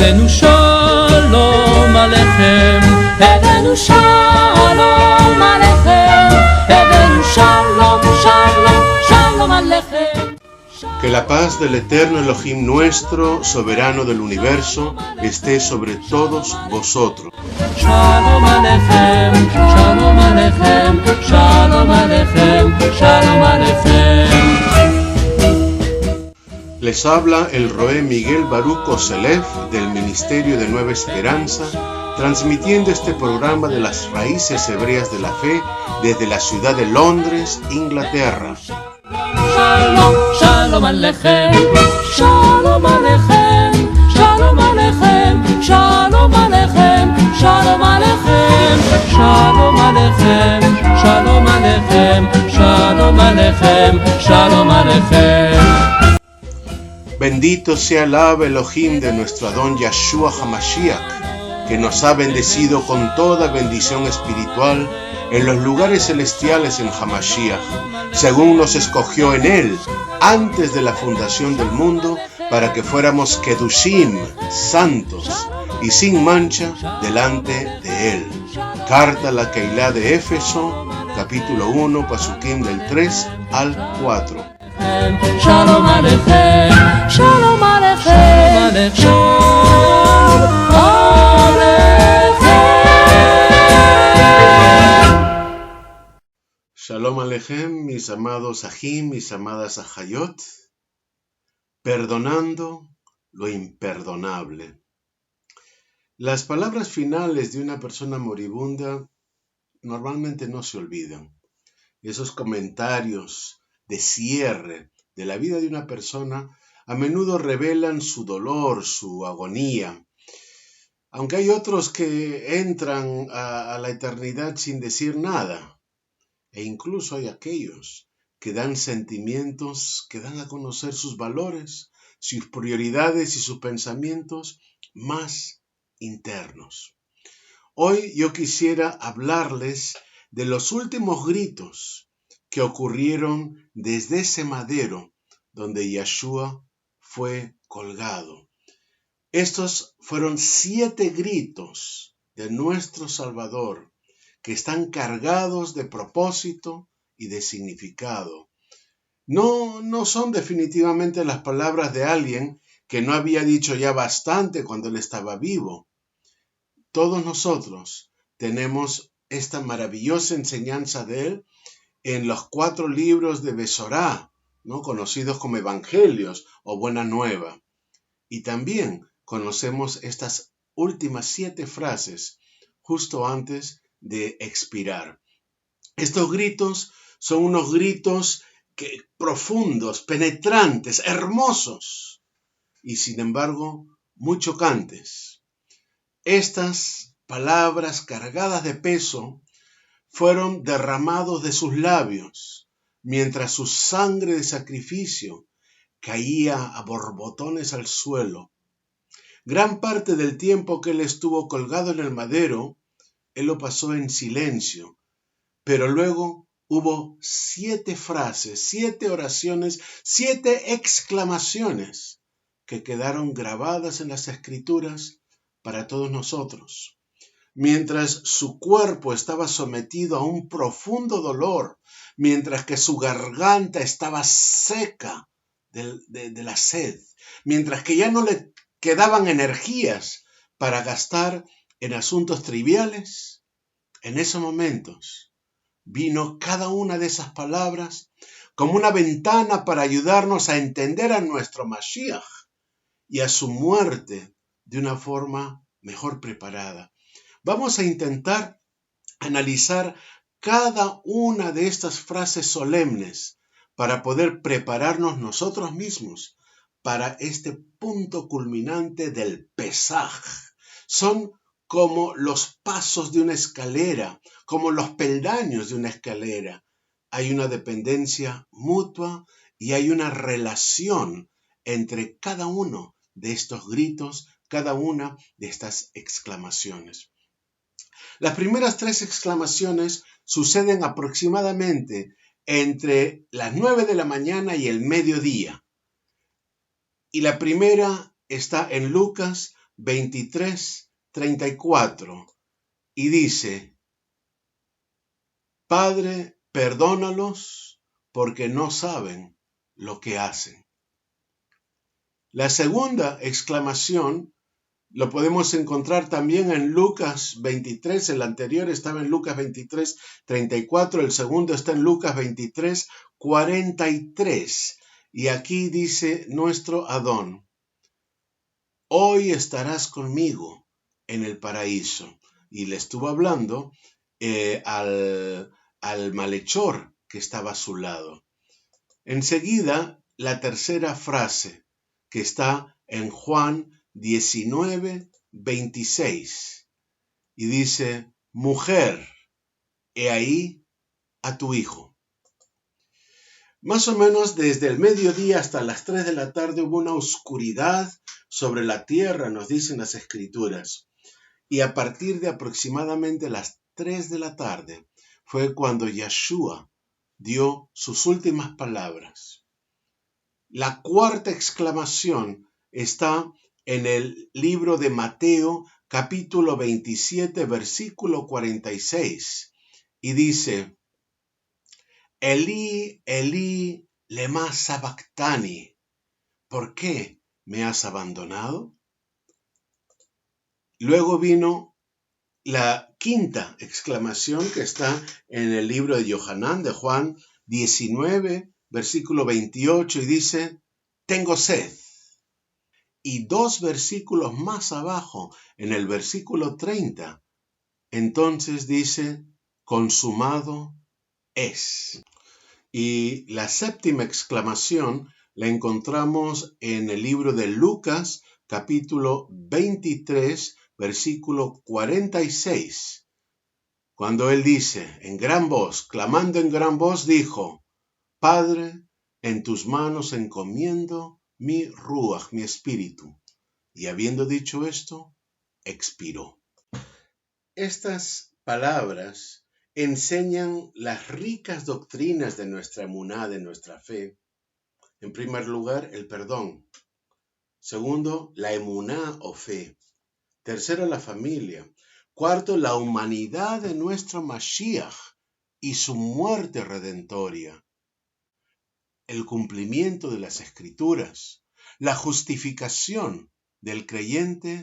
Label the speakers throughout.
Speaker 1: הבאנו שלום עליכם, הבאנו שלום עליכם, הבאנו שלום, שלום, שלום עליכם.
Speaker 2: Que la paz del eterno Elohim nuestro, soberano del universo, esté sobre todos vosotros.
Speaker 1: Shalom Aleichem, Shalom Aleichem, Shalom Aleichem, Shalom Aleichem.
Speaker 2: Les habla el Roé Miguel Baruch Oselef del Ministerio de Nueva Esperanza, transmitiendo este programa de las raíces hebreas de la fe desde la ciudad de Londres, Inglaterra.
Speaker 1: Shalom, Shalom Aleichem, Shalom Aleichem, Shalom Aleichem, Shalom Aleichem, Shalom Aleichem, Shalom Aleichem, Shalom Aleichem, Shalom Aleichem, Shalom Aleichem.
Speaker 2: Bendito sea el Ab Elohim de nuestro Adón Yeshua HaMashiach, que nos ha bendecido con toda bendición espiritual en los lugares celestiales en Hamashiach, según nos escogió en él antes de la fundación del mundo, para que fuéramos Kedushim, santos y sin mancha delante de él. Carta a la Keilah de Éfeso, capítulo 1, pasukim del 3 al 4.
Speaker 1: Shalom Aleichem, Shalom Aleichem, Shalom Aleichem.
Speaker 2: Shalom Aleichem, mis amados Ajim, mis amadas Ajayot, perdonando lo imperdonable. Las palabras finales de una persona moribunda normalmente no se olvidan. Esos comentarios de cierre de la vida de una persona a menudo revelan su dolor, su agonía. Aunque hay otros que entran a la eternidad sin decir nada. E incluso hay aquellos que dan sentimientos, que dan a conocer sus valores, sus prioridades y sus pensamientos más internos. Hoy yo quisiera hablarles de los últimos gritos que ocurrieron desde ese madero donde Yeshua fue colgado. Estos fueron 7 gritos de nuestro Salvador que están cargados de propósito y de significado. No son definitivamente las palabras de alguien que no había dicho ya bastante cuando él estaba vivo. Todos nosotros tenemos esta maravillosa enseñanza de él en los 4 libros de Besorá, ¿no? Conocidos como Evangelios o Buena Nueva. Y también conocemos estas últimas 7 frases justo antes de expirar. Estos gritos son unos gritos profundos, penetrantes, hermosos y sin embargo muy chocantes. Estas palabras cargadas de peso fueron derramados de sus labios, mientras su sangre de sacrificio caía a borbotones al suelo. Gran parte del tiempo que él estuvo colgado en el madero, él lo pasó en silencio, pero luego hubo 7 frases, 7 oraciones, 7 exclamaciones que quedaron grabadas en las Escrituras para todos nosotros. Mientras su cuerpo estaba sometido a un profundo dolor, mientras que su garganta estaba seca de la sed, mientras que ya no le quedaban energías para gastar en asuntos triviales, en esos momentos vino cada una de esas palabras como una ventana para ayudarnos a entender a nuestro Mashiach y a su muerte de una forma mejor preparada. Vamos a intentar analizar cada una de estas frases solemnes para poder prepararnos nosotros mismos para este punto culminante del Pesaj. Son como los pasos de una escalera, como los peldaños de una escalera. Hay una dependencia mutua y hay una relación entre cada uno de estos gritos, cada una de estas exclamaciones. Las primeras 3 exclamaciones suceden aproximadamente entre las 9 de la mañana y el mediodía. Y la primera está en Lucas 23:34 y dice: Padre, perdónalos porque no saben lo que hacen. La segunda exclamación lo podemos encontrar también en Lucas 23, el anterior estaba en Lucas 23:34, el segundo está en Lucas 23:43. Y aquí dice nuestro Adón: hoy estarás conmigo en el paraíso. Y le estuvo hablando al malhechor que estaba a su lado. Enseguida, la tercera frase que está en Juan 19:26 y dice: mujer, he ahí a tu hijo. Más o menos desde el mediodía hasta las 3 de la tarde hubo una oscuridad sobre la tierra, nos dicen las escrituras. Y a partir de aproximadamente las 3 de la tarde fue cuando Yeshua dio sus últimas palabras. La cuarta exclamación está en el libro de Mateo, capítulo 27, versículo 46, y dice: Elí, Elí, lema sabactani, ¿por qué me has abandonado? Luego vino la quinta exclamación que está en el libro de Yohanan, de Juan 19, versículo 28, y dice: tengo sed. Y 2 versículos más abajo, en el versículo 30, entonces dice: consumado es. Y la séptima exclamación la encontramos en el libro de Lucas, capítulo 23, versículo 46, cuando él dice en gran voz, clamando en gran voz, dijo: Padre, en tus manos encomiendo mi ruach, mi espíritu. Y habiendo dicho esto, expiró. Estas palabras enseñan las ricas doctrinas de nuestra emuná, de nuestra fe. En primer lugar, el perdón. Segundo, la emuná o fe. Tercero, la familia. Cuarto, la humanidad de nuestro Mashiach y su muerte redentoria. El cumplimiento de las escrituras, la justificación del creyente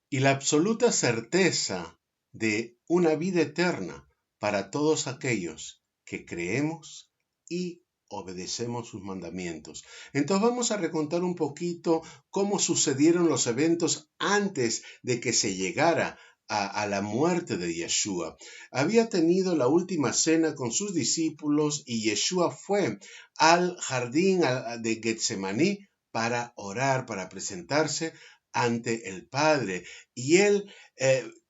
Speaker 2: y la absoluta certeza de una vida eterna para todos aquellos que creemos y obedecemos sus mandamientos. Entonces vamos a recontar un poquito cómo sucedieron los eventos antes de que se llegara a la muerte de Yeshua. Había tenido la última cena con sus discípulos y Yeshua fue al jardín de Getsemaní para orar, para presentarse ante el Padre. Y él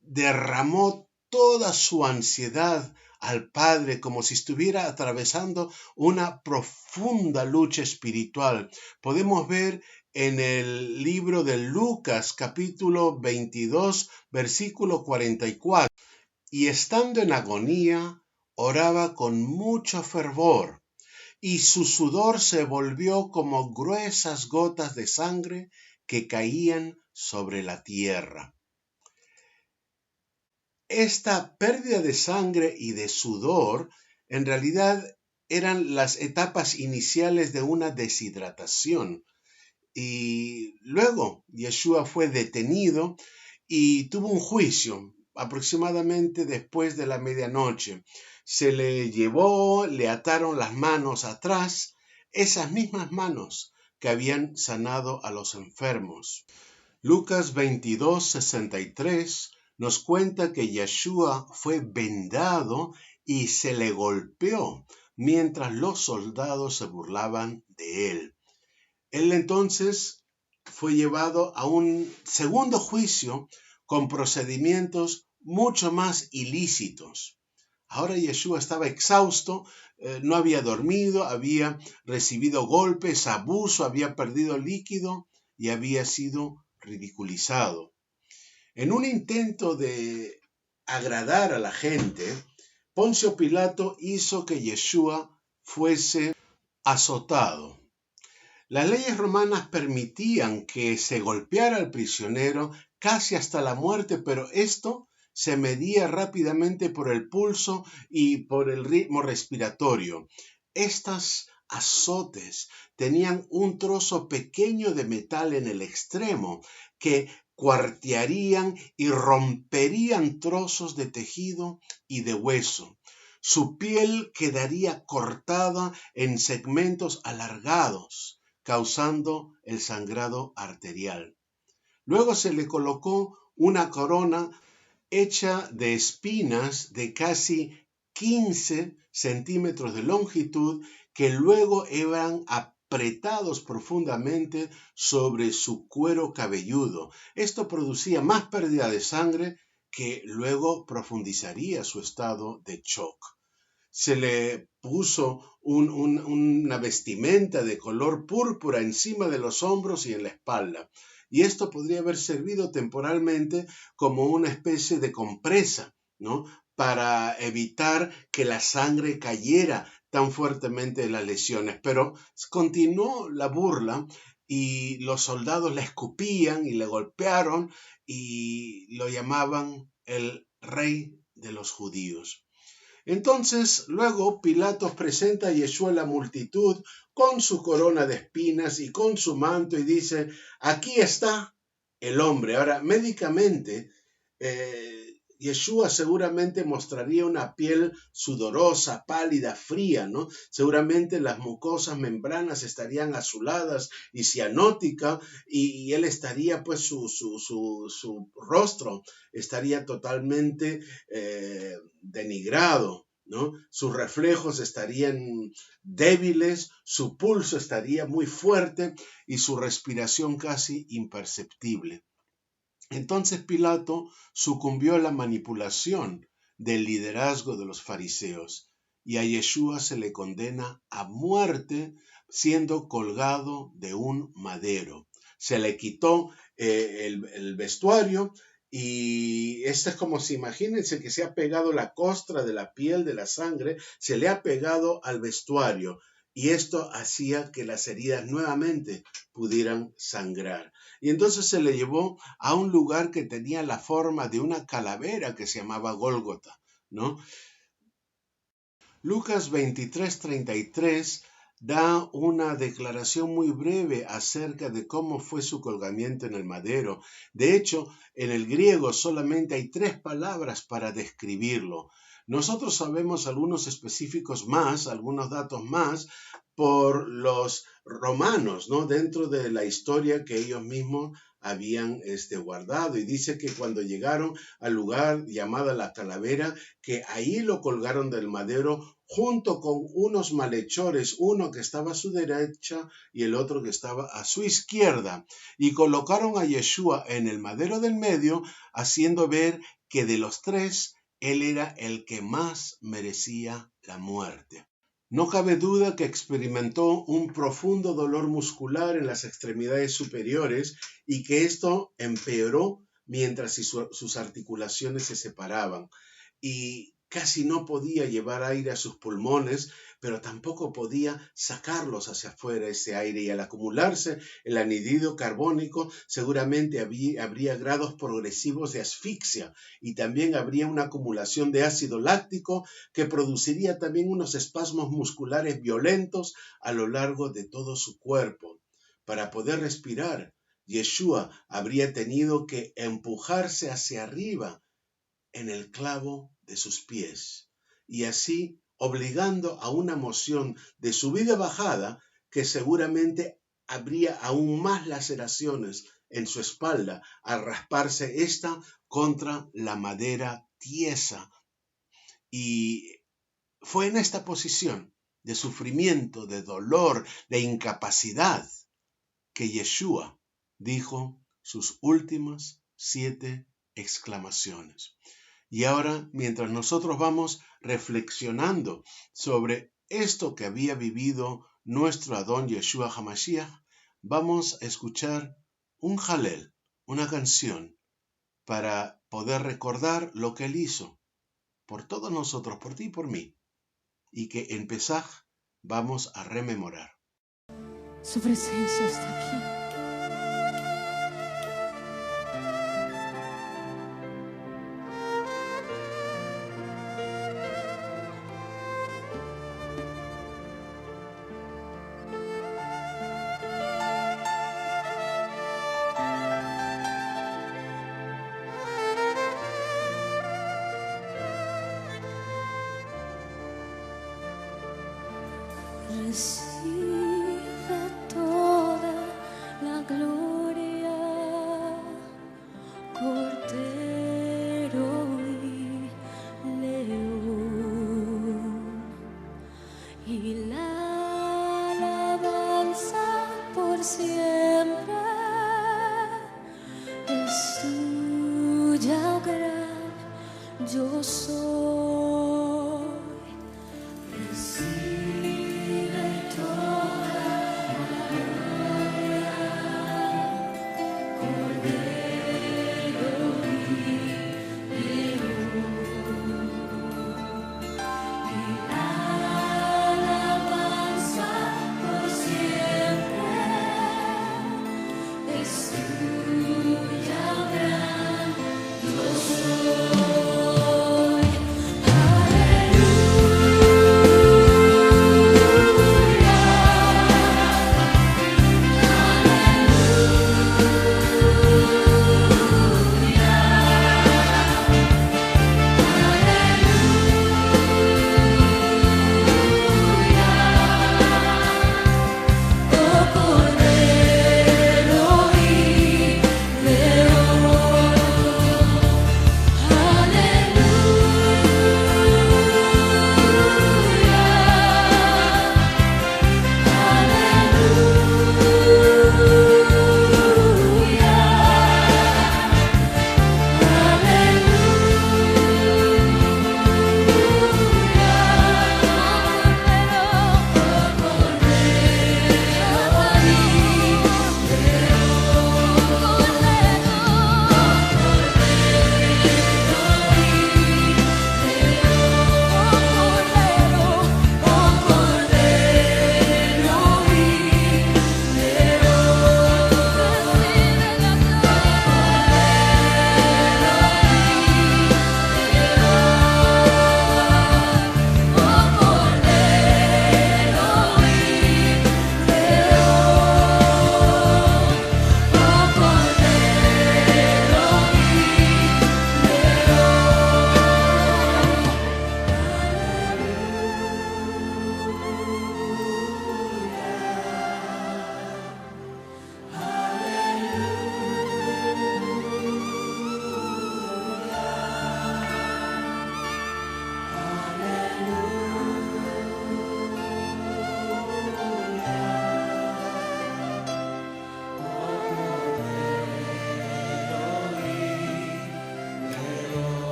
Speaker 2: derramó toda su ansiedad al Padre como si estuviera atravesando una profunda lucha espiritual. Podemos ver en el libro de Lucas, capítulo 22, versículo 44. Y estando en agonía, oraba con mucho fervor, y su sudor se volvió como gruesas gotas de sangre que caían sobre la tierra. Esta pérdida de sangre y de sudor en realidad eran las etapas iniciales de una deshidratación. Y luego Yeshua fue detenido y tuvo un juicio aproximadamente después de la medianoche. Se le llevó, le ataron las manos atrás, esas mismas manos que habían sanado a los enfermos. Lucas 22:63 nos cuenta que Yeshua fue vendado y se le golpeó mientras los soldados se burlaban de él. Él entonces fue llevado a un segundo juicio con procedimientos mucho más ilícitos. Ahora Yeshua estaba exhausto, no había dormido, había recibido golpes, abuso, había perdido líquido y había sido ridiculizado. En un intento de agradar a la gente, Poncio Pilato hizo que Yeshua fuese azotado. Las leyes romanas permitían que se golpeara al prisionero casi hasta la muerte, pero esto se medía rápidamente por el pulso y por el ritmo respiratorio. Estas azotes tenían un trozo pequeño de metal en el extremo que cuartearían y romperían trozos de tejido y de hueso. Su piel quedaría cortada en segmentos alargados, causando el sangrado arterial. Luego se le colocó una corona hecha de espinas de casi 15 centímetros de longitud que luego eran apretados profundamente sobre su cuero cabelludo. Esto producía más pérdida de sangre que luego profundizaría su estado de shock. Se le puso una vestimenta de color púrpura encima de los hombros y en la espalda. Y esto podría haber servido temporalmente como una especie de compresa, ¿no? Para evitar que la sangre cayera tan fuertemente en las lesiones. Pero continuó la burla y los soldados le escupían y le golpearon y lo llamaban el rey de los judíos. Entonces, luego Pilatos presenta a Yeshua a la multitud con su corona de espinas y con su manto y dice, aquí está el hombre. Ahora, médicamente, Yeshua seguramente mostraría una piel sudorosa, pálida, fría, ¿no? Seguramente las mucosas membranas estarían azuladas y cianótica y él estaría, pues, su rostro estaría totalmente denigrado, ¿no? Sus reflejos estarían débiles, su pulso estaría muy fuerte y su respiración casi imperceptible. Entonces Pilato sucumbió a la manipulación del liderazgo de los fariseos y a Yeshua se le condena a muerte siendo colgado de un madero. Se le quitó el vestuario y esto es como si imagínense que se ha pegado la costra de la piel, de la sangre, se le ha pegado al vestuario. Y esto hacía que las heridas nuevamente pudieran sangrar. Y entonces se le llevó a un lugar que tenía la forma de una calavera que se llamaba Gólgota, ¿no? Lucas 23:33 da una declaración muy breve acerca de cómo fue su colgamiento en el madero. De hecho, en el griego solamente hay 3 palabras para describirlo. Nosotros sabemos algunos específicos más, algunos datos más, por los romanos, ¿no? Dentro de la historia que ellos mismos habían guardado. Y dice que cuando llegaron al lugar llamado la calavera, que ahí lo colgaron del madero junto con unos malhechores, uno que estaba a su derecha y el otro que estaba a su izquierda. Y colocaron a Yeshua en el madero del medio, haciendo ver que de los 3, él era el que más merecía la muerte. No cabe duda que experimentó un profundo dolor muscular en las extremidades superiores y que esto empeoró mientras sus articulaciones se separaban. Y casi no podía llevar aire a sus pulmones, pero tampoco podía sacarlos hacia afuera ese aire. Y al acumularse el anhídrido carbónico, seguramente habría grados progresivos de asfixia y también habría una acumulación de ácido láctico que produciría también unos espasmos musculares violentos a lo largo de todo su cuerpo. Para poder respirar, Yeshua habría tenido que empujarse hacia arriba en el clavo de sus pies, y así obligando a una moción de subida-bajada que seguramente habría aún más laceraciones en su espalda al rasparse esta contra la madera tiesa. Y fue en esta posición de sufrimiento, de dolor, de incapacidad, que Yeshua dijo sus últimas 7 exclamaciones. Y ahora, mientras nosotros vamos reflexionando sobre esto que había vivido nuestro Adón Yeshua HaMashiach, vamos a escuchar un Halel, una canción, para poder recordar lo que Él hizo por todos nosotros, por ti y por mí, y que en Pesaj vamos a rememorar.
Speaker 1: Su presencia está aquí.
Speaker 3: Recibe toda la gloria, Cordero y León, y la alabanza por siempre es tuya, oh gran yo soy.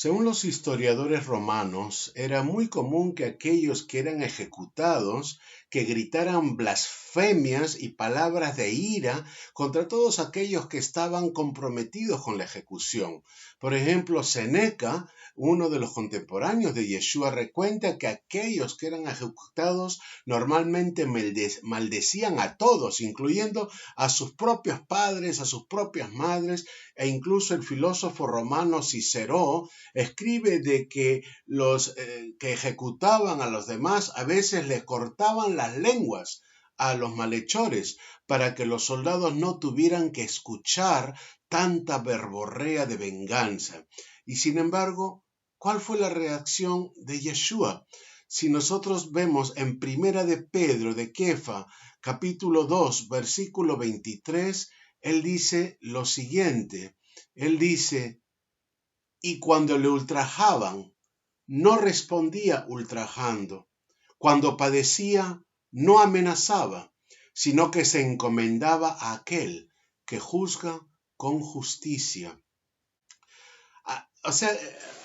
Speaker 2: Según los historiadores romanos, era muy común que aquellos que eran ejecutados que gritaran blasfemias y palabras de ira contra todos aquellos que estaban comprometidos con la ejecución. Por ejemplo, Seneca, uno de los contemporáneos de Yeshua, recuenta que aquellos que eran ejecutados normalmente maldecían a todos, incluyendo a sus propios padres, a sus propias madres, e incluso el filósofo romano Cicero escribe de que los que ejecutaban a los demás a veces les cortaban las lenguas a los malhechores para que los soldados no tuvieran que escuchar tanta verborrea de venganza. Y sin embargo, ¿cuál fue la reacción de Yeshua? Si nosotros vemos en Primera de Pedro de Kefa, capítulo 2, versículo 23, él dice lo siguiente. Él dice: y cuando le ultrajaban, no respondía ultrajando. Cuando padecía, no amenazaba, sino que se encomendaba a aquel que juzga con justicia. O sea,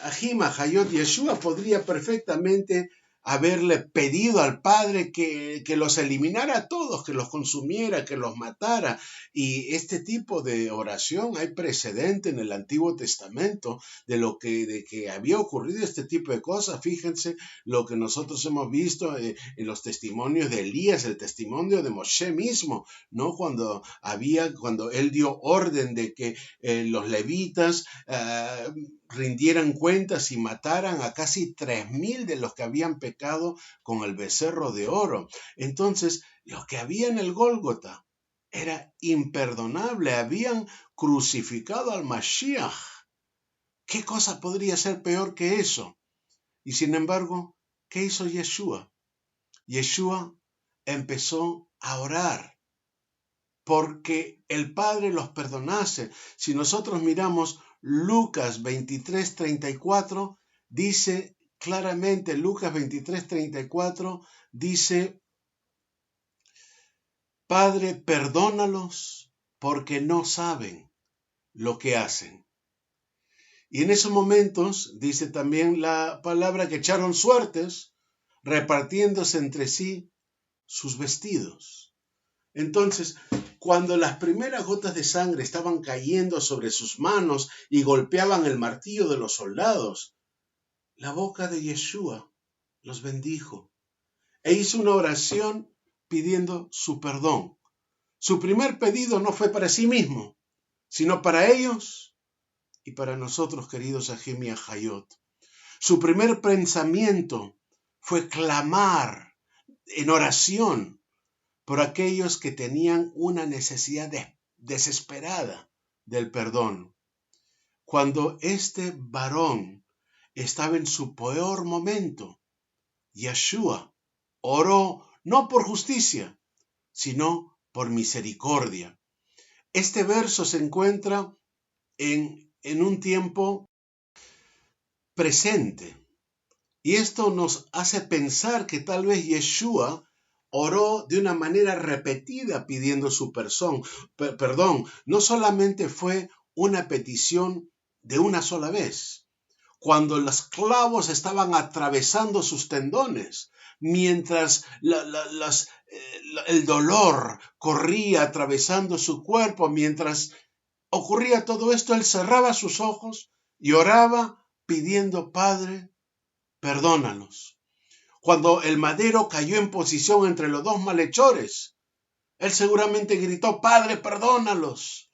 Speaker 2: Ahim Hayot Yeshua podría perfectamente haberle pedido al Padre que los eliminara a todos, que los consumiera, que los matara. Y este tipo de oración hay precedente en el Antiguo Testamento de que había ocurrido este tipo de cosas. Fíjense lo que nosotros hemos visto en los testimonios de Elías, el testimonio de Moshe mismo, ¿no? Cuando él dio orden de que los levitas rindieran cuentas y mataran a casi 3,000 de los que habían pecado con el becerro de oro. Entonces, lo que había en el Gólgota era imperdonable. Habían crucificado al Mashiach. ¿Qué cosa podría ser peor que eso? Y sin embargo, ¿qué hizo Yeshua? Yeshua empezó a orar porque el Padre los perdonase. Si nosotros miramos Lucas 23:34, dice claramente, Lucas 23:34 dice: Padre, perdónalos porque no saben lo que hacen. Y en esos momentos, dice también la palabra, que echaron suertes, repartiéndose entre sí sus vestidos. Entonces, cuando las primeras gotas de sangre estaban cayendo sobre sus manos y golpeaban el martillo de los soldados, la boca de Yeshua los bendijo e hizo una oración pidiendo su perdón. Su primer pedido no fue para sí mismo, sino para ellos y para nosotros, queridos Ahim y Ahayot. Su primer pensamiento fue clamar en oración por aquellos que tenían una necesidad desesperada del perdón. Cuando este varón estaba en su peor momento, Yeshua oró no por justicia, sino por misericordia. Este verso se encuentra en un tiempo presente, y esto nos hace pensar que tal vez Yeshua oró de una manera repetida pidiendo su perdón. No solamente fue una petición de una sola vez. Cuando los clavos estaban atravesando sus tendones, mientras el dolor corría atravesando su cuerpo, mientras ocurría todo esto, él cerraba sus ojos y oraba pidiendo: Padre, perdónalos. Cuando el madero cayó en posición entre los dos malhechores, él seguramente gritó: Padre, perdónalos.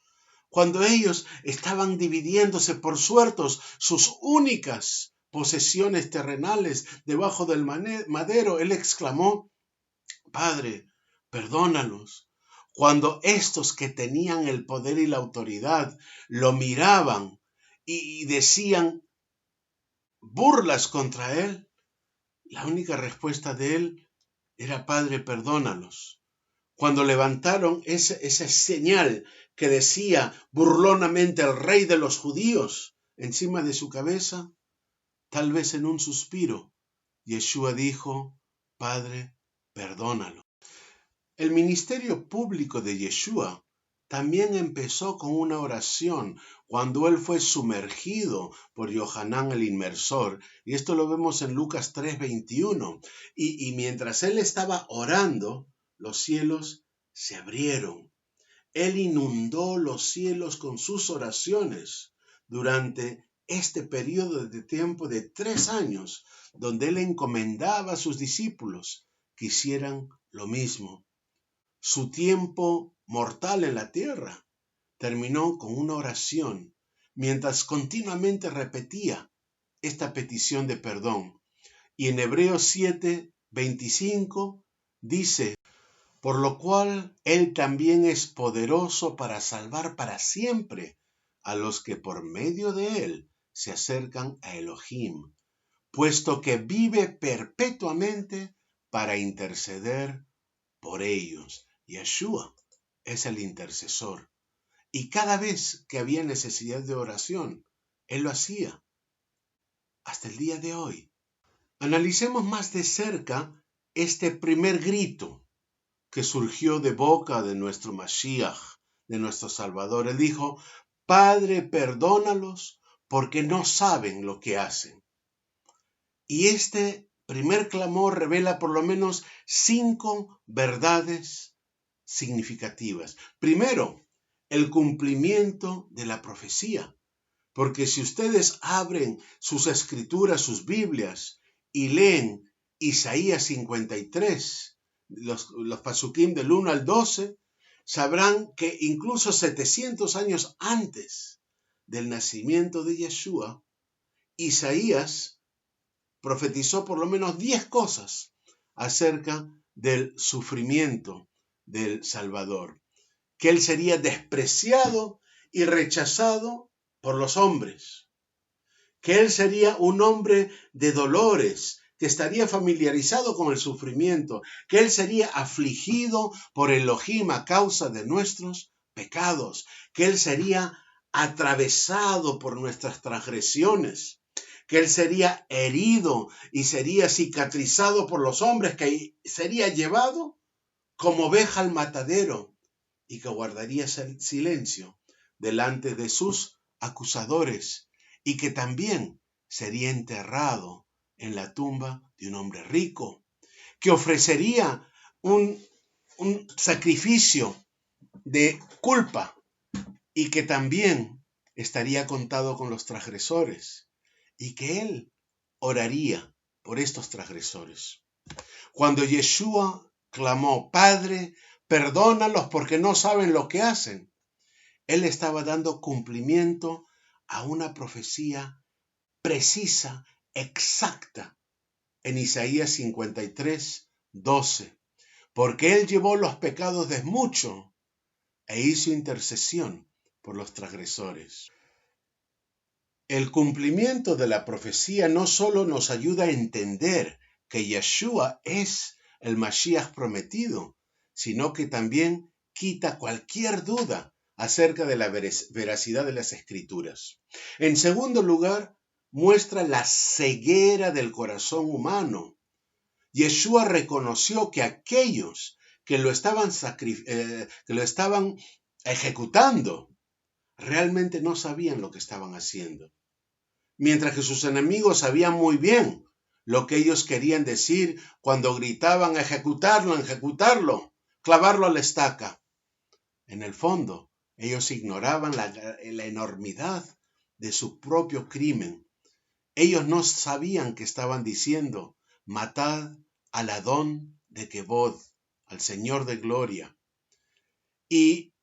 Speaker 2: Cuando ellos estaban dividiéndose por suertos sus únicas posesiones terrenales debajo del madero, él exclamó: Padre, perdónalos. Cuando estos que tenían el poder y la autoridad lo miraban y decían burlas contra él, la única respuesta de él era: Padre, perdónalos. Cuando levantaron esa señal que decía burlonamente el Rey de los Judíos encima de su cabeza, tal vez en un suspiro, Yeshua dijo: Padre, perdónalo. El ministerio público de Yeshua también empezó con una oración cuando él fue sumergido por Yohanan el inmersor. Y esto lo vemos en Lucas 3:21. Y mientras él estaba orando, los cielos se abrieron. Él inundó los cielos con sus oraciones durante este periodo de tiempo de 3 años, donde él encomendaba a sus discípulos que hicieran lo mismo. Su tiempo mortal en la tierra terminó con una oración, mientras continuamente repetía esta petición de perdón. Y en Hebreos 7:25 dice: por lo cual él también es poderoso para salvar para siempre a los que por medio de él se acercan a Elohim, puesto que vive perpetuamente para interceder por ellos. Yeshua es el intercesor. Y cada vez que había necesidad de oración, él lo hacía. Hasta el día de hoy. Analicemos más de cerca este primer grito que surgió de boca de nuestro Mashiach, de nuestro Salvador. Él dijo: Padre, perdónalos porque no saben lo que hacen. Y este primer clamor revela por lo menos 5 verdades significativas. Primero, el cumplimiento de la profecía. Porque si ustedes abren sus escrituras, sus Biblias, y leen Isaías 53, los pasuquim del 1 al 12, sabrán que incluso 700 años antes del nacimiento de Yeshua, Isaías profetizó por lo menos 10 cosas acerca del sufrimiento del Salvador. Que él sería despreciado y rechazado por los hombres. Que él sería un hombre de dolores, que estaría familiarizado con el sufrimiento, que él sería afligido por Elohim a causa de nuestros pecados, que él sería atravesado por nuestras transgresiones, que él sería herido y sería cicatrizado por los hombres, que sería llevado como oveja al matadero y que guardaría silencio delante de sus acusadores y que también sería enterrado en la tumba de un hombre rico, que ofrecería un sacrificio de culpa y que también estaría contado con los transgresores y que él oraría por estos transgresores. Cuando Yeshua clamó: Padre, perdónalos porque no saben lo que hacen, él estaba dando cumplimiento a una profecía precisa, exacta, en Isaías 53:12, porque él llevó los pecados de muchos e hizo intercesión por los transgresores. El cumplimiento de la profecía no solo nos ayuda a entender que Yeshua es el Mashiach prometido, sino que también quita cualquier duda acerca de la veracidad de las Escrituras. En segundo lugar, muestra la ceguera del corazón humano. Yeshua reconoció que aquellos que lo estaban ejecutando realmente no sabían lo que estaban haciendo. Mientras que sus enemigos sabían muy bien lo que ellos querían decir cuando gritaban: ejecutarlo, clavarlo a la estaca. En el fondo, ellos ignoraban la enormidad de su propio crimen. Ellos no sabían que estaban diciendo: matad al Adón de Kebod, al Señor de Gloria. Y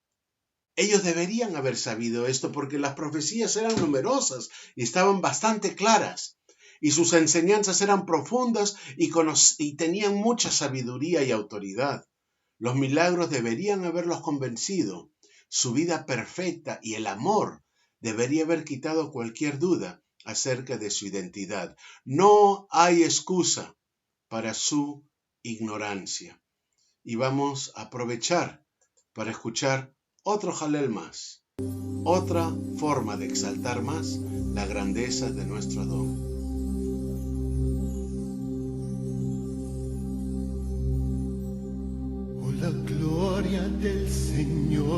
Speaker 2: ellos deberían haber sabido esto porque las profecías eran numerosas y estaban bastante claras. Y sus enseñanzas eran profundas y tenían mucha sabiduría y autoridad. Los milagros deberían haberlos convencido. Su vida perfecta y el amor debería haber quitado cualquier duda acerca de su identidad. No hay excusa para su ignorancia. Y vamos a aprovechar para escuchar otro Jalel más, otra forma de exaltar más la grandeza de nuestro Adón.
Speaker 4: Oh, la gloria del Señor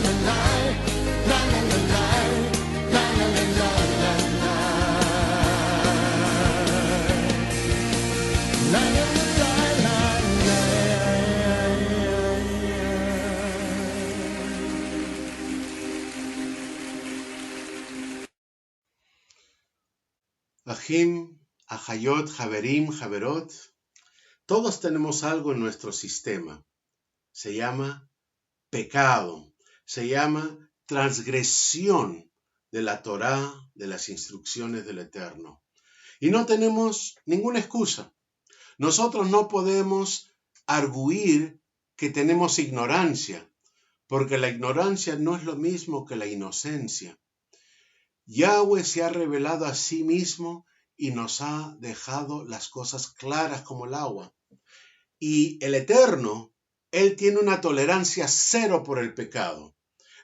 Speaker 2: Ahim, Ahayot, Haverim, Haverot, todos tenemos algo en nuestro sistema. Se llama pecado, se llama transgresión de la Torá, de las instrucciones del Eterno. Y no tenemos ninguna excusa. Nosotros no podemos arguir que tenemos ignorancia, porque la ignorancia no es lo mismo que la inocencia. Yahweh se ha revelado a sí mismo y nos ha dejado las cosas claras como el agua. Y el Eterno, Él tiene una tolerancia cero por el pecado.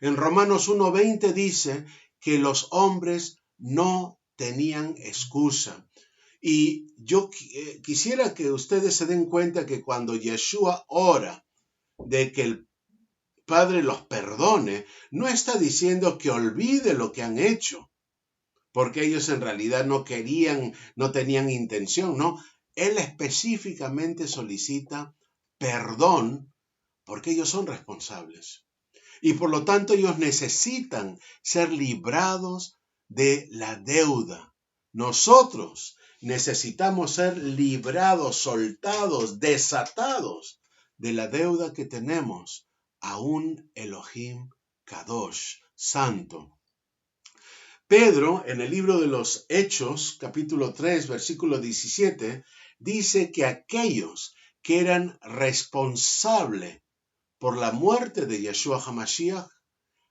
Speaker 2: En Romanos 1:20 dice que los hombres no tenían excusa. Y yo quisiera que ustedes se den cuenta que cuando Yeshua ora de que el Padre los perdone, no está diciendo que olvide lo que han hecho, porque ellos en realidad no querían, no tenían intención, ¿no? Él específicamente solicita perdón porque ellos son responsables. Y por lo tanto ellos necesitan ser librados de la deuda. Nosotros necesitamos ser librados, soltados, desatados de la deuda que tenemos a un Elohim Kadosh, santo. Pedro, en el libro de los Hechos, capítulo 3, versículo 17, dice que aquellos que eran responsables por la muerte de Yeshua HaMashiach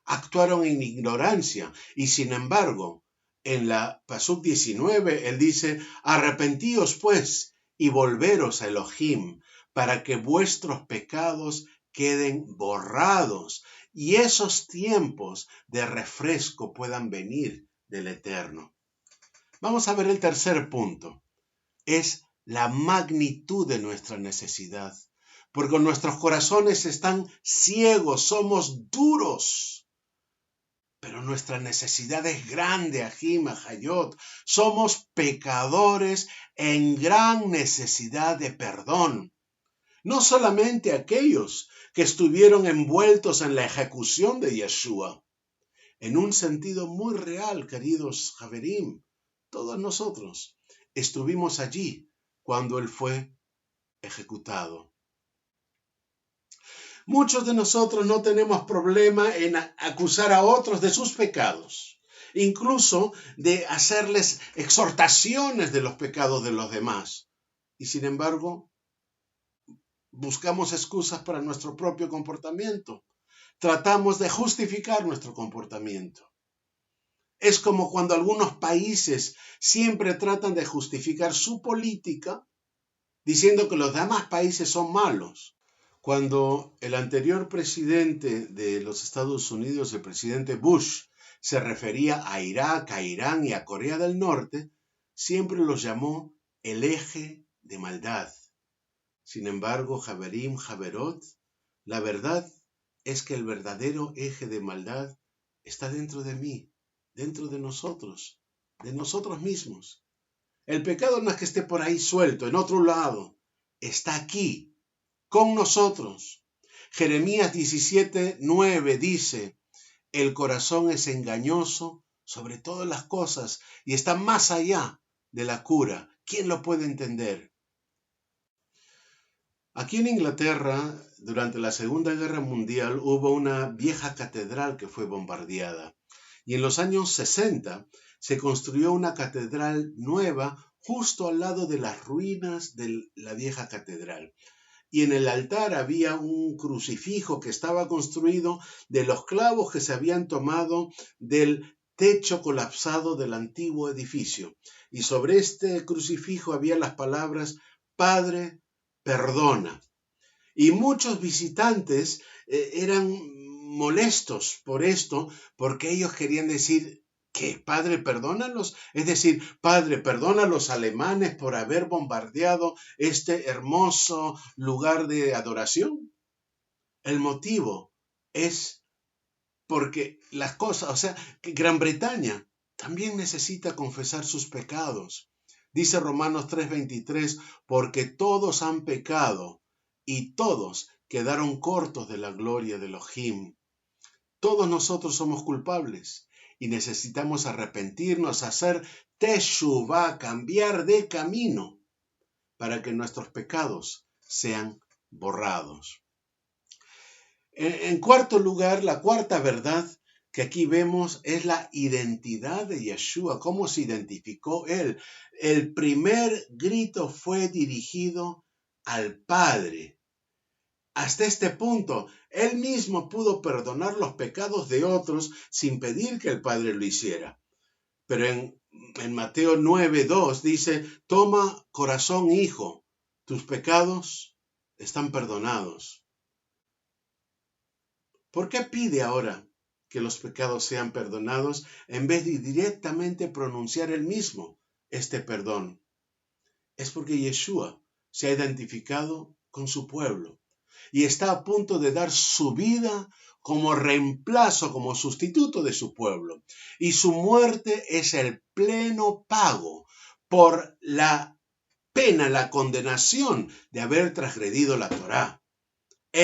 Speaker 2: actuaron en ignorancia y sin embargo, en la Pasuk 19, él dice, arrepentíos pues y volveros a Elohim para que vuestros pecados queden borrados y esos tiempos de refresco puedan venir del Eterno. Vamos a ver el tercer punto. Es la magnitud de nuestra necesidad, porque nuestros corazones están ciegos, somos duros. Pero nuestra necesidad es grande, Ajim, Ajayot. Somos pecadores en gran necesidad de perdón. No solamente aquellos que estuvieron envueltos en la ejecución de Yeshua. En un sentido muy real, queridos Javerim, todos nosotros estuvimos allí cuando él fue ejecutado. Muchos de nosotros no tenemos problema en acusar a otros de sus pecados, incluso de hacerles exhortaciones de los pecados de los demás. Y sin embargo, buscamos excusas para nuestro propio comportamiento. Tratamos de justificar nuestro comportamiento. Es como cuando algunos países siempre tratan de justificar su política diciendo que los demás países son malos. Cuando el anterior presidente de los Estados Unidos, el presidente Bush, se refería a Irak, a Irán y a Corea del Norte, siempre los llamó el eje de maldad. Sin embargo, Javerim, Javerot, la verdad es que el verdadero eje de maldad está dentro de mí, dentro de nosotros mismos. El pecado no es que esté por ahí suelto, en otro lado, está aquí, con nosotros. Jeremías 17:9 dice, el corazón es engañoso sobre todas las cosas y está más allá de la cura. ¿Quién lo puede entender? Aquí en Inglaterra, durante la Segunda Guerra Mundial, hubo una vieja catedral que fue bombardeada. Y en los años 60 se construyó una catedral nueva justo al lado de las ruinas de la vieja catedral. Y en el altar había un crucifijo que estaba construido de los clavos que se habían tomado del techo colapsado del antiguo edificio. Y sobre este crucifijo había las palabras, Padre, perdona. Y muchos visitantes eran molestos por esto, porque ellos querían decir, ¿qué? Padre, perdónalos. Es decir, Padre, perdona a los alemanes por haber bombardeado este hermoso lugar de adoración. El motivo es porque las cosas, o sea, que Gran Bretaña también necesita confesar sus pecados. Dice Romanos 3:23, porque todos han pecado y todos quedaron cortos de la gloria de Elohim. Todos nosotros somos culpables y necesitamos arrepentirnos, hacer teshuvah, cambiar de camino para que nuestros pecados sean borrados. En cuarto lugar, la cuarta verdad que aquí vemos es la identidad de Yeshua, cómo se identificó él. El primer grito fue dirigido al Padre. Hasta este punto, él mismo pudo perdonar los pecados de otros sin pedir que el Padre lo hiciera. Pero en Mateo 9:2 dice, toma corazón, hijo, tus pecados están perdonados. ¿Por qué pide ahora que los pecados sean perdonados en vez de directamente pronunciar él mismo este perdón? Es porque Yeshua se ha identificado con su pueblo y está a punto de dar su vida como reemplazo, como sustituto de su pueblo. Y su muerte es el pleno pago por la pena, la condenación de haber transgredido la Torá.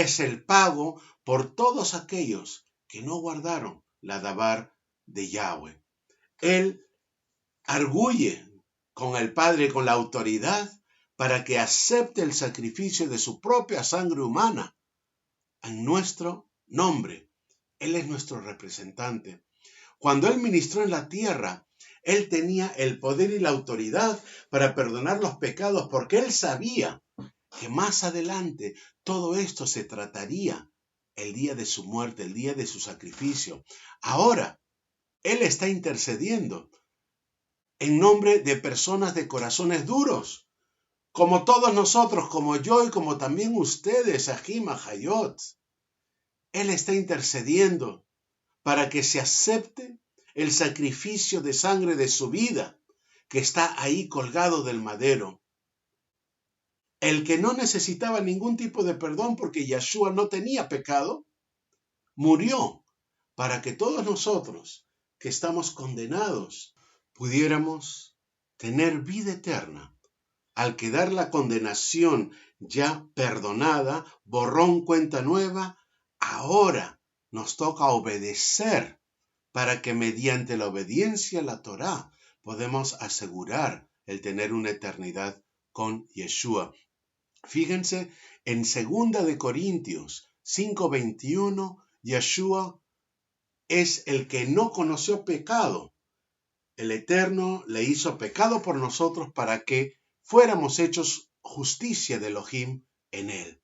Speaker 2: es el pago por todos aquellos que no guardaron la dabar de Yahweh. Él arguye con el Padre, con la autoridad, para que acepte el sacrificio de su propia sangre humana en nuestro nombre. Él es nuestro representante. Cuando Él ministró en la tierra, Él tenía el poder y la autoridad para perdonar los pecados, porque Él sabía que más adelante todo esto se trataría el día de su muerte, el día de su sacrificio. Ahora, Él está intercediendo en nombre de personas de corazones duros, como todos nosotros, como yo y como también ustedes, Ahim Ahayot. Él está intercediendo para que se acepte el sacrificio de sangre de su vida, que está ahí colgado del madero. El que no necesitaba ningún tipo de perdón porque Yeshua no tenía pecado, murió para que todos nosotros que estamos condenados pudiéramos tener vida eterna. Al quedar la condenación ya perdonada, borrón, cuenta nueva, ahora nos toca obedecer para que mediante la obediencia a la Torá podemos asegurar el tener una eternidad con Yeshua. Fíjense, en 2 de Corintios 5:21, Yeshua es el que no conoció pecado. El Eterno le hizo pecado por nosotros para que fuéramos hechos justicia de Elohim en él.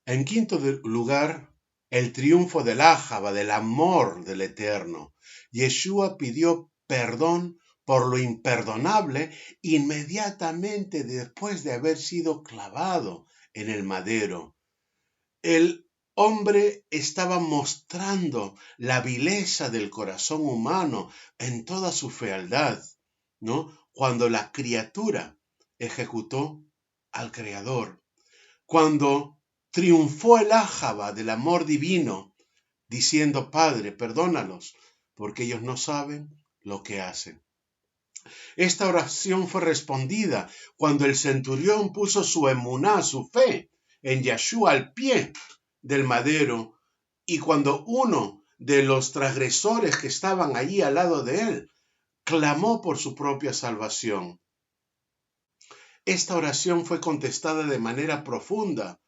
Speaker 2: En quinto lugar, el triunfo del Ahava, del amor del Eterno. Yeshua pidió perdón por lo imperdonable inmediatamente después de haber sido clavado en el madero. El hombre estaba mostrando la vileza del corazón humano en toda su fealdad, ¿no? Cuando la criatura ejecutó al Creador, cuando triunfó el Ahava del amor divino, diciendo: Padre, perdónalos, porque ellos no saben lo que hacen. Esta oración fue respondida cuando el centurión puso su emuná, su fe, en Yeshua al pie del madero, y cuando uno de los transgresores que estaban allí al lado de él clamó por su propia salvación. Esta oración fue contestada de manera profunda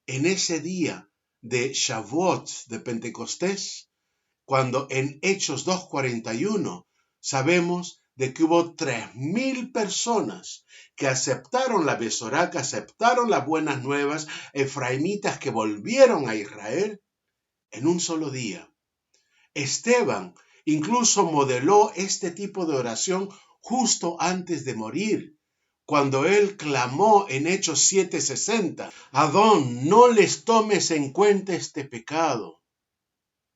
Speaker 2: en ese día de Shavuot, de Pentecostés, cuando en Hechos 2:41 sabemos de que hubo 3,000 personas que aceptaron la Besorá, que aceptaron las buenas nuevas, efraimitas que volvieron a Israel en un solo día. Esteban incluso modeló este tipo de oración justo antes de morir, cuando él clamó en Hechos 7:60, Adón, no les tomes en cuenta este pecado.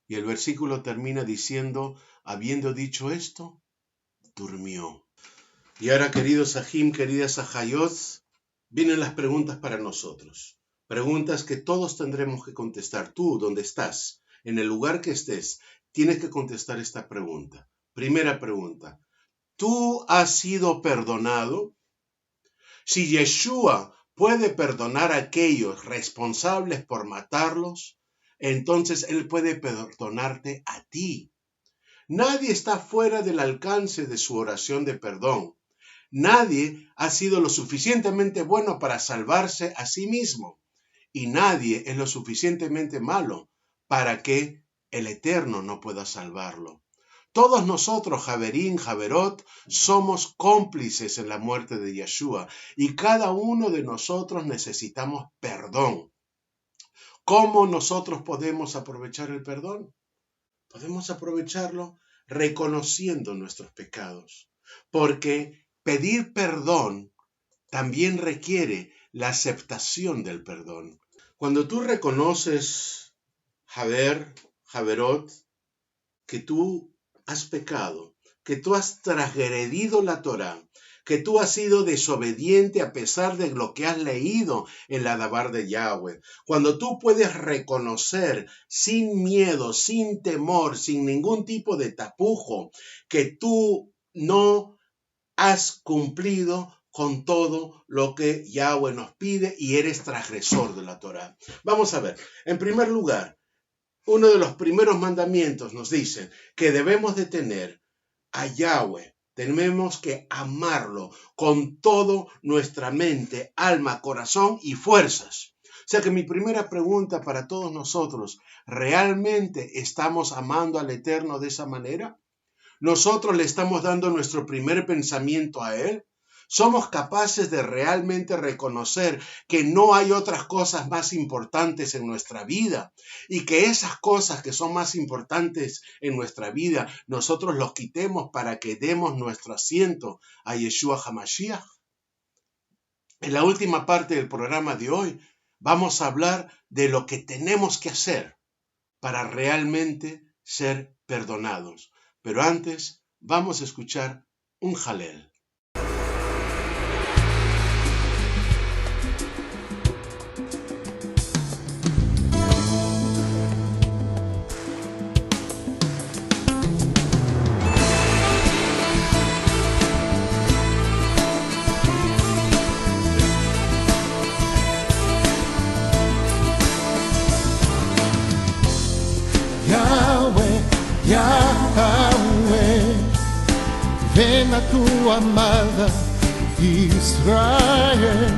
Speaker 2: Y el versículo termina diciendo, habiendo dicho esto, durmió. Y ahora, queridos Ahim, queridas Ahayot, vienen las preguntas para nosotros. Preguntas que todos tendremos que contestar. Tú, donde estás, en el lugar que estés, tienes que contestar esta pregunta. Primera pregunta, ¿tú has sido perdonado? Si Yeshua puede perdonar a aquellos responsables por matarlos, entonces Él puede perdonarte a ti. Nadie está fuera del alcance de su oración de perdón. Nadie ha sido lo suficientemente bueno para salvarse a sí mismo. Y nadie es lo suficientemente malo para que el Eterno no pueda salvarlo. Todos nosotros, Javerín, Javerot, somos cómplices en la muerte de Yeshua y cada uno de nosotros necesitamos perdón. ¿Cómo nosotros podemos aprovechar el perdón? Podemos aprovecharlo reconociendo nuestros pecados, porque pedir perdón también requiere la aceptación del perdón. Cuando tú reconoces, Javerot, que tú has pecado, que tú has transgredido la Torá, que tú has sido desobediente a pesar de lo que has leído en la dabar de Yahweh. Cuando tú puedes reconocer sin miedo, sin temor, sin ningún tipo de tapujo, que tú no has cumplido con todo lo que Yahweh nos pide y eres transgresor de la Torá. Vamos a ver, en primer lugar, uno de los primeros mandamientos nos dice que debemos de tener a Yahweh, tenemos que amarlo con toda nuestra mente, alma, corazón y fuerzas. O sea que mi primera pregunta para todos nosotros, ¿realmente estamos amando al Eterno de esa manera? ¿Nosotros le estamos dando nuestro primer pensamiento a Él? ¿Somos capaces de realmente reconocer que no hay otras cosas más importantes en nuestra vida y que esas cosas que son más importantes en nuestra vida nosotros los quitemos para que demos nuestro asiento a Yeshua HaMashiach? En la última parte del programa de hoy vamos a hablar de lo que tenemos que hacer para realmente ser perdonados. Pero antes vamos a escuchar un Jalel.
Speaker 4: Yahweh, Yahweh, ven a tu amada Israel.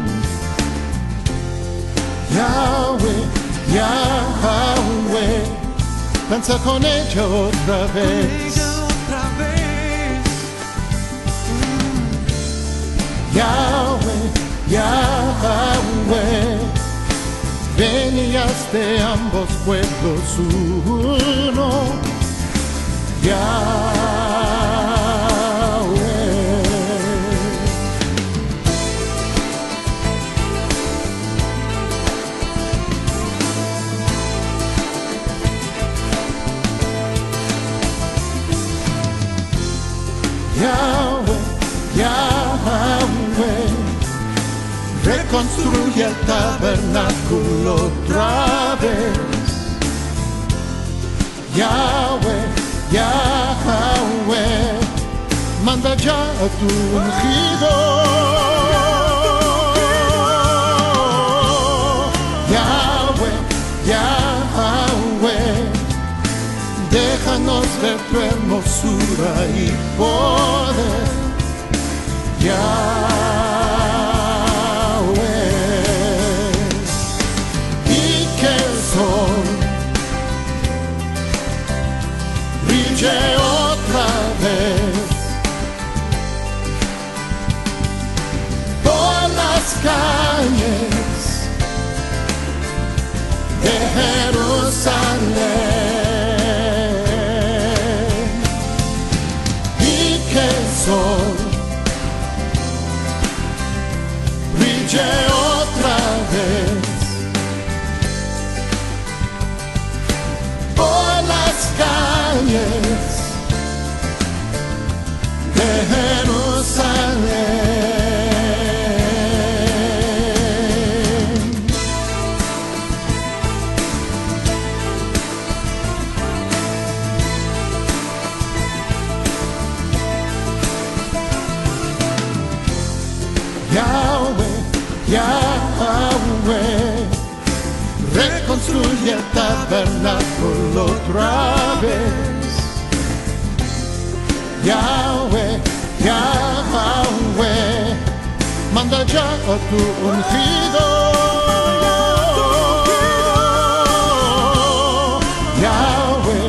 Speaker 4: Yahweh, Yahweh, danza con ella otra vez. Yahweh, Yahweh, ven y haz de ambos pueblos uno. Yahweh, Yahweh, reconstruye el tabernáculo otra vez. Yahweh, Yahweh, manda ya a tu ungido. Yahweh, Yahweh, déjanos ver tu hermosura y poder. Yahweh, y que el sol brille otra vez por las calles de Jerusalén, y que el sol brille otra vez por las calles de Jerusalén. Yahweh, Yahweh, reconstruye el tabernáculo otra vez. Yahweh, Yahweh, manda ya a tu ungido. Yahweh,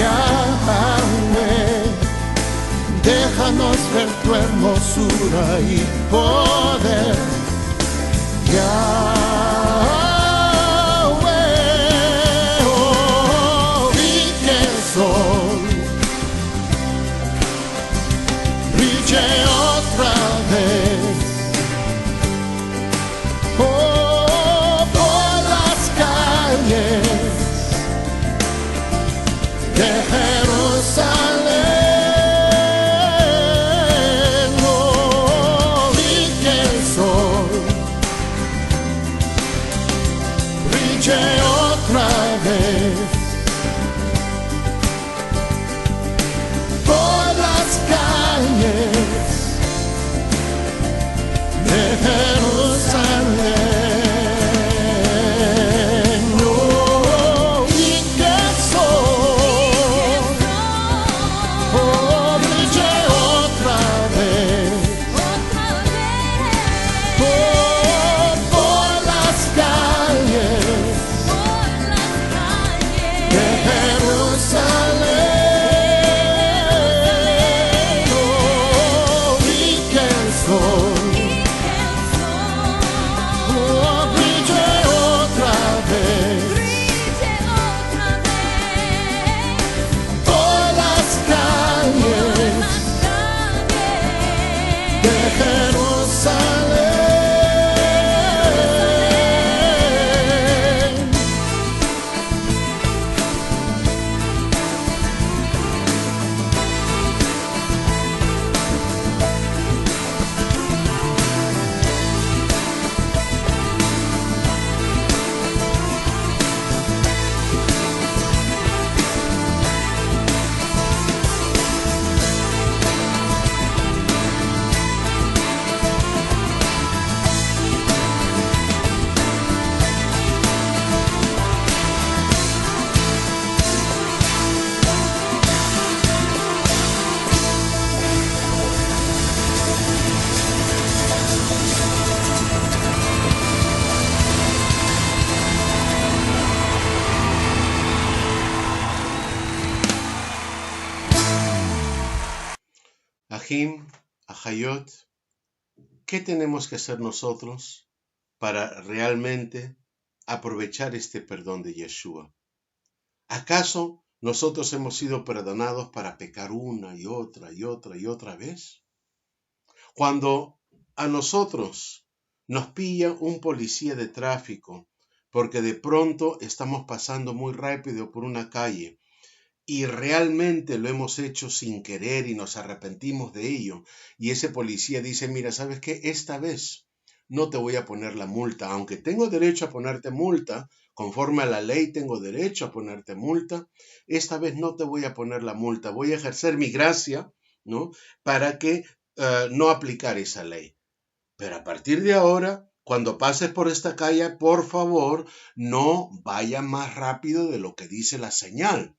Speaker 4: Yahweh, déjanos ver tu hermosura y poder. Yahweh, oh, y que el sol brille otra vez, oh, por las calles de Jerusalén, oh, y que el sol brille otra vez por las calles
Speaker 2: Ahim, Ahayot, ¿qué tenemos que hacer nosotros para realmente aprovechar este perdón de Yeshua? ¿Acaso nosotros hemos sido perdonados para pecar una y otra y otra y otra vez? Cuando a nosotros nos pilla un policía de tráfico porque de pronto estamos pasando muy rápido por una calle y realmente lo hemos hecho sin querer y nos arrepentimos de ello, y ese policía dice, mira, ¿sabes qué? Esta vez no te voy a poner la multa, aunque tengo derecho a ponerte multa, conforme a la ley tengo derecho a ponerte multa, esta vez no te voy a poner la multa, voy a ejercer mi gracia, ¿no? Para que no aplicar esa ley. Pero a partir de ahora, cuando pases por esta calle, por favor, no vaya más rápido de lo que dice la señal.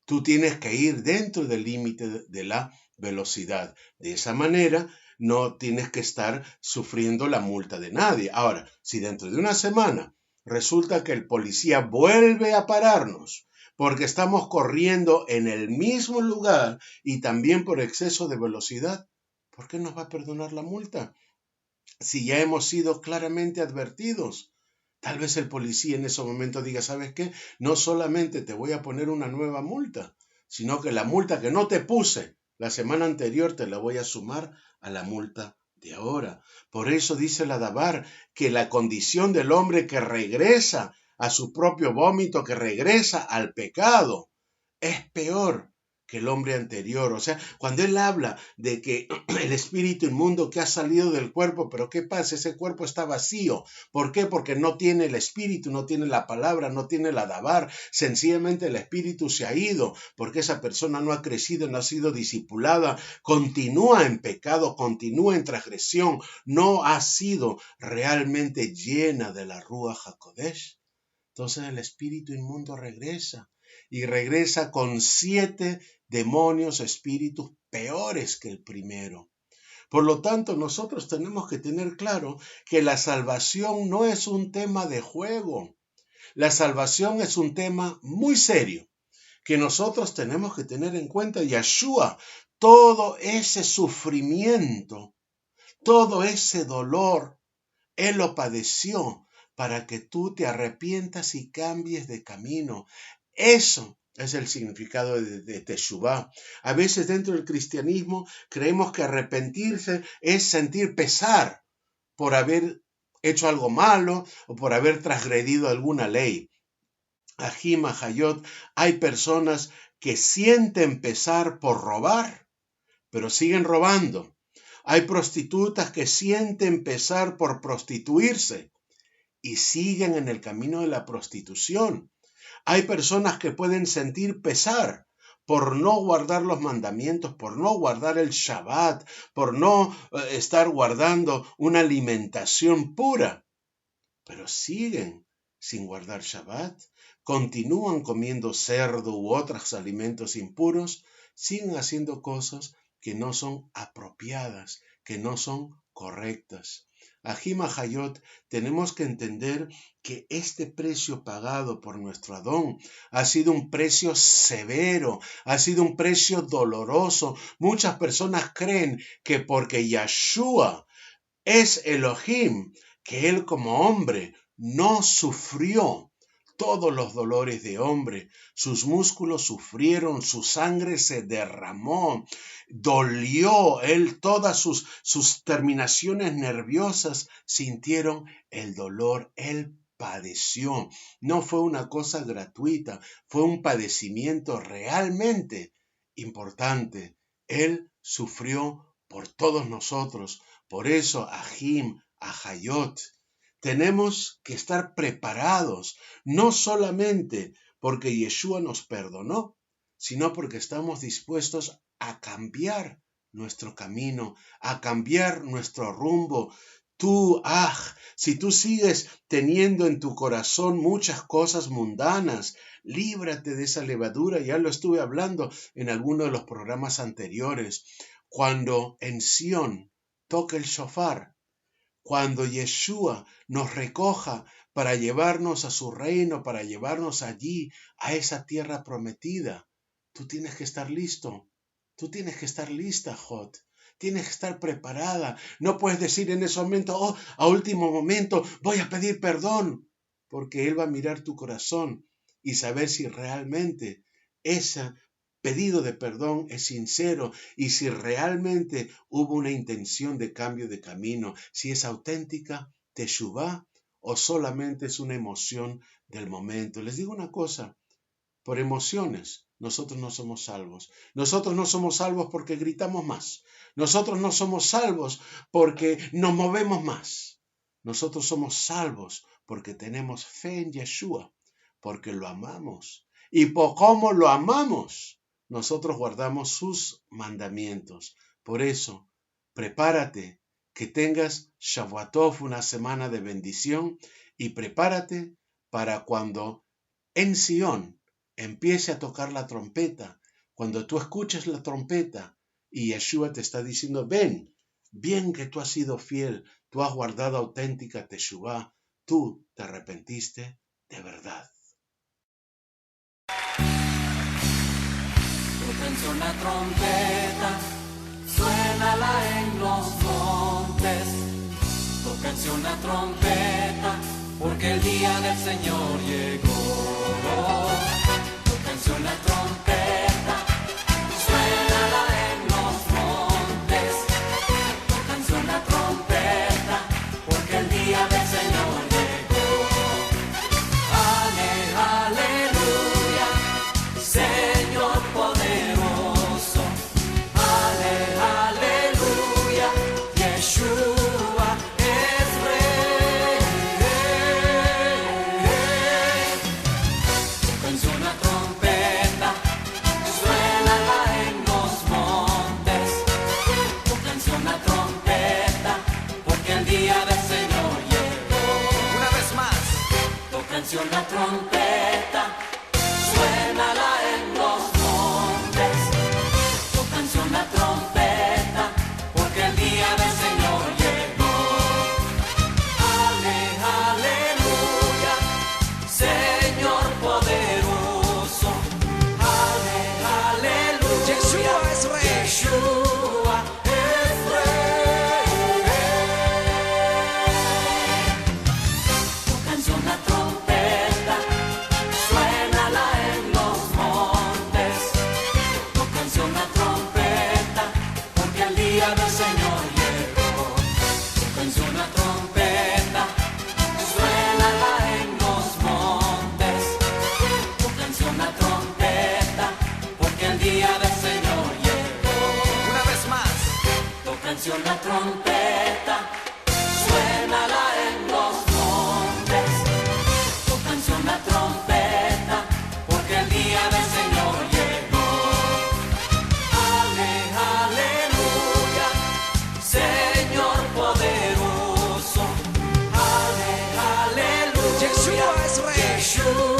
Speaker 2: Tú tienes que ir dentro del límite de la velocidad. De esa manera, no tienes que estar sufriendo la multa de nadie. Ahora, si dentro de una semana resulta que el policía vuelve a pararnos porque estamos corriendo en el mismo lugar y también por exceso de velocidad, ¿por qué nos va a perdonar la multa? Si ya hemos sido claramente advertidos. Tal vez el policía en ese momento diga, ¿sabes qué? No solamente te voy a poner una nueva multa, sino que la multa que no te puse la semana anterior te la voy a sumar a la multa de ahora. Por eso dice la Dabar que la condición del hombre que regresa a su propio vómito, que regresa al pecado, es peor que el hombre anterior. O sea, cuando él habla de que el espíritu inmundo que ha salido del cuerpo, pero ¿qué pasa? Ese cuerpo está vacío. ¿Por qué? Porque no tiene el espíritu, no tiene la palabra, no tiene la dabar. Sencillamente el espíritu se ha ido porque esa persona no ha crecido, no ha sido discipulada, continúa en pecado, continúa en transgresión, no ha sido realmente llena de la Ruach HaKodesh. Entonces el espíritu inmundo regresa y regresa con 7 demonios, espíritus peores que el primero. Por lo tanto, nosotros tenemos que tener claro que la salvación no es un tema de juego. La salvación es un tema muy serio que nosotros tenemos que tener en cuenta. Yeshua, todo ese sufrimiento, todo ese dolor, Él lo padeció para que tú te arrepientas y cambies de camino. Eso es el significado de Teshuvá. A veces dentro del cristianismo creemos que arrepentirse es sentir pesar por haber hecho algo malo o por haber transgredido alguna ley. Ahim, Ahayot, hay personas que sienten pesar por robar, pero siguen robando. Hay prostitutas que sienten pesar por prostituirse y siguen en el camino de la prostitución. Hay personas que pueden sentir pesar por no guardar los mandamientos, por no guardar el Shabbat, por no estar guardando una alimentación pura, pero siguen sin guardar Shabbat, continúan comiendo cerdo u otros alimentos impuros, siguen haciendo cosas que no son apropiadas, que no son correctas. Ahim Ahayot, tenemos que entender que este precio pagado por nuestro Adón ha sido un precio severo, ha sido un precio doloroso. Muchas personas creen que porque Yeshua es Elohim, que Él como hombre no sufrió todos los dolores de hombre, sus músculos sufrieron, su sangre se derramó, dolió, Él todas sus terminaciones nerviosas sintieron el dolor, Él padeció. No fue una cosa gratuita, fue un padecimiento realmente importante. Él sufrió por todos nosotros. Por eso, Ahim, Ahayot, tenemos que estar preparados, no solamente porque Yeshua nos perdonó, sino porque estamos dispuestos a cambiar nuestro camino, a cambiar nuestro rumbo. Tú, si tú sigues teniendo en tu corazón muchas cosas mundanas, líbrate de esa levadura. Ya lo estuve hablando en alguno de los programas anteriores. Cuando en Sión toque el shofar, cuando Yeshua nos recoja para llevarnos a su reino, para llevarnos allí, a esa tierra prometida, tú tienes que estar listo. Tú tienes que estar lista, Jot. Tienes que estar preparada. No puedes decir en ese momento, oh, a último momento voy a pedir perdón. Porque Él va a mirar tu corazón y saber si realmente ese pedido de perdón es sincero y si realmente hubo una intención de cambio de camino, si es auténtica, teshuvá, o solamente es una emoción del momento. Les digo una cosa, por emociones nosotros no somos salvos. Nosotros no somos salvos porque gritamos más. Nosotros no somos salvos porque nos movemos más. Nosotros somos salvos porque tenemos fe en Yeshua, porque lo amamos. Y por cómo lo amamos, nosotros guardamos sus mandamientos. Por eso, prepárate, que tengas Shavuot Tov, una semana de bendición, y prepárate para cuando en Sion empiece a tocar la trompeta, cuando tú escuches la trompeta y Yeshua te está diciendo, ven, bien que tú has sido fiel, tú has guardado auténtica teshuvá, tú te arrepentiste de verdad.
Speaker 1: Toquense una trompeta, suénala en los montes. Tóquense una trompeta, porque el día del Señor llegó. Tóquense una trompeta, suénala en los montes. Tóquense una trompeta, porque el día del Señor llegó. Aleluya, Señor poderoso. Aleluya, Yeshua es Rey. Tóquense una trompeta, suénala en los montes. Tóquense una trompeta, porque el día del Señor llegó. Una vez más. Tóquense una trompeta, suénala en los montes. Tóquense una trompeta, porque el día del Señor llegó. Aleluya, Señor poderoso. Aleluya, Yeshua es Rey. Yeshua es Rey. Tóquense una trompeta, suénala en los montes. Tóquense una trompeta, porque el día del Señor llegó. Tóquense una trompeta, suénala en los montes. Tóquense una trompeta, porque el día del Señor llegó. Una vez más. Tóquense una trompeta, suénala en los montes. Tóquense una trompeta, porque el día del Señor llegó. Aleluya, Señor poderoso. Aleluya, Yeshua es Rey. Yeshua